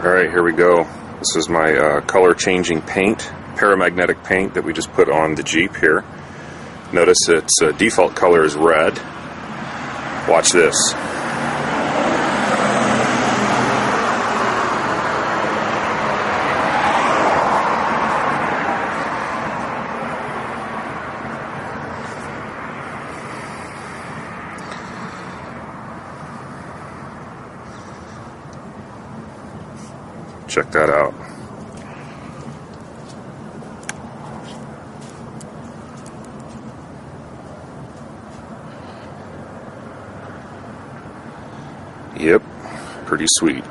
Alright, here we go. This is my color changing paint, paramagnetic paint that we just put on the Jeep here. Notice its default color is red. Watch this. Check that out. Yep, pretty sweet.